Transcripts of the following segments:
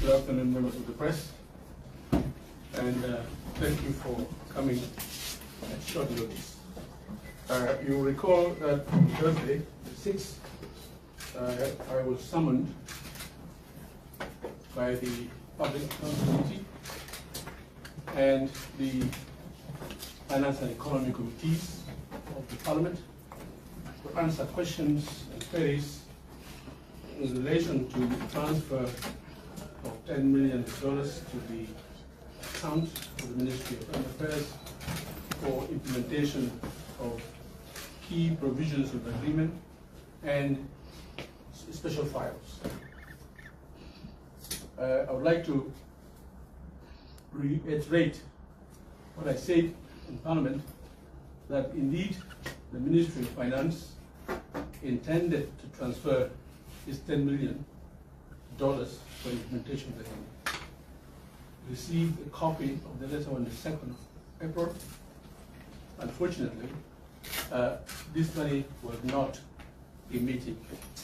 Good afternoon, members of the press, and thank you for coming at short notice. You will recall that on Thursday, the 6th, I was summoned by the Public Accounts Committee and the Finance and Economy Committees of the Parliament to answer questions and queries in relation to the transfer of $10 million to the account of the Ministry of Foreign Affairs for implementation of key provisions of the agreement and special files. I would like to reiterate what I said in Parliament, that indeed the Ministry of Finance intended to transfer this $10 million for implementation of the agreement. Received a copy of the letter on the 2nd of April. Unfortunately, this money was not emitted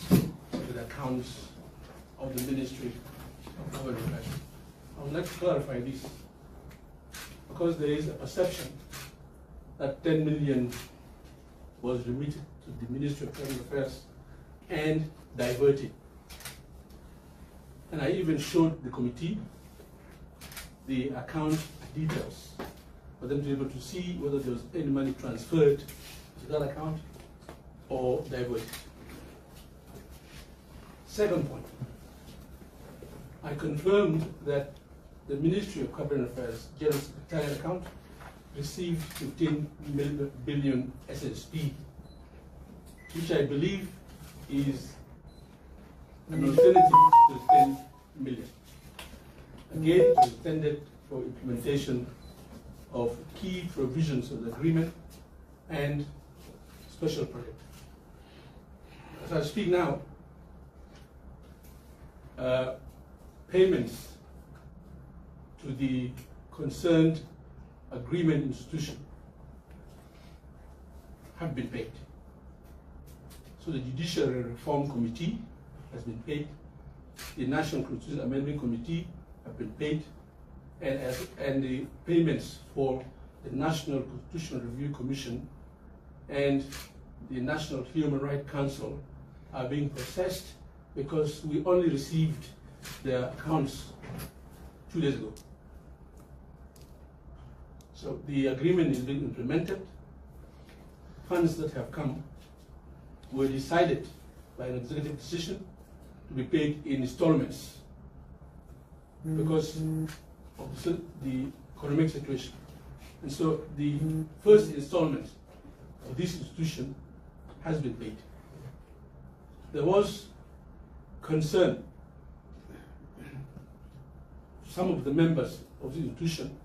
to the accounts of the Ministry of Foreign Affairs. I would like to clarify this because there is a perception that $10 million was remitted to the Ministry of Foreign Affairs and diverted. And I even showed the committee the account details for them to be able to see whether there was any money transferred to that account or diverted. Second point, I confirmed that the Ministry of Foreign Affairs General Secretariat account received 15 billion SSP, which I believe is an alternative to the 10 million. Again, it was intended for implementation of key provisions of the agreement and special project. As I speak now, payments to the concerned agreement institution have been paid. So the Judiciary Reform Committee has been paid, the National Constitutional Amendment Committee have been paid, and the payments for the National Constitutional Review Commission and the National Human Rights Council are being processed because we only received their accounts 2 days ago. So the agreement is being implemented. Funds that have come were decided by an executive decision to be paid in installments because of the economic situation. And so the first installment of this institution has been paid. There was concern. Some of the members of the institution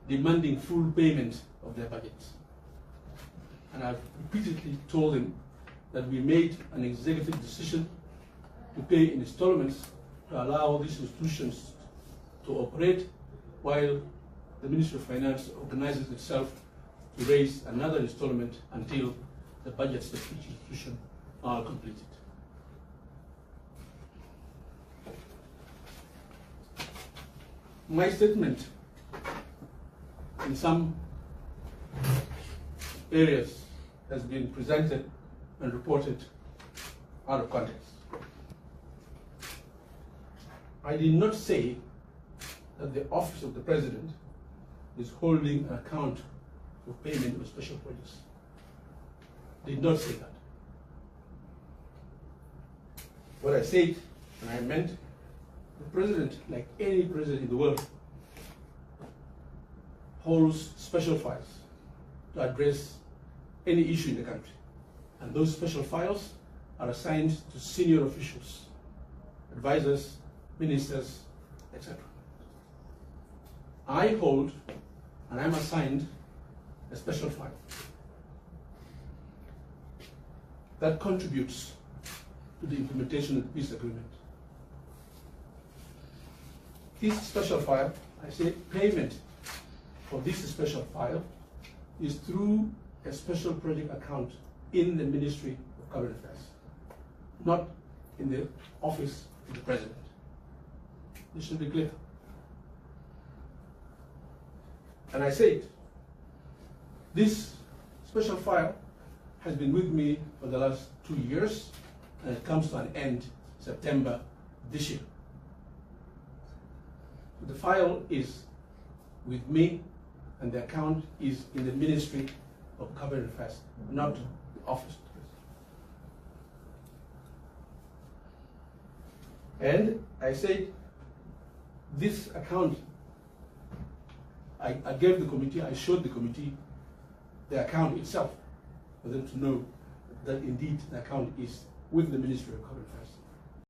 demanding full payment of their budgets. And I've repeatedly told them that we made an executive decision to pay in installments to allow these institutions to operate while the Ministry of Finance organizes itself to raise another installment until the budgets of each institution are completed. My statement in some areas has been presented and reported out of context. I did not say that the Office of the President is holding an account for payment of special projects. Did not say that. What I said, and I meant, the President, like any president in the world, holds special files to address any issue in the country. And those special files are assigned to senior officials, advisors, ministers, etc. I hold, and I'm assigned, a special file that contributes to the implementation of the peace agreement. This special file, I say payment for this special file is through a special project account in the Ministry of Foreign Affairs, not in the office of the President. It should be clear. And I said, this special file has been with me for the last 2 years, and it comes to an end September this year. The file is with me, and the account is in the Ministry of Government Affairs, not the office. And I said, this account, I gave the committee, I showed the committee the account itself for them to know that indeed the account is with the Ministry of Government Affairs.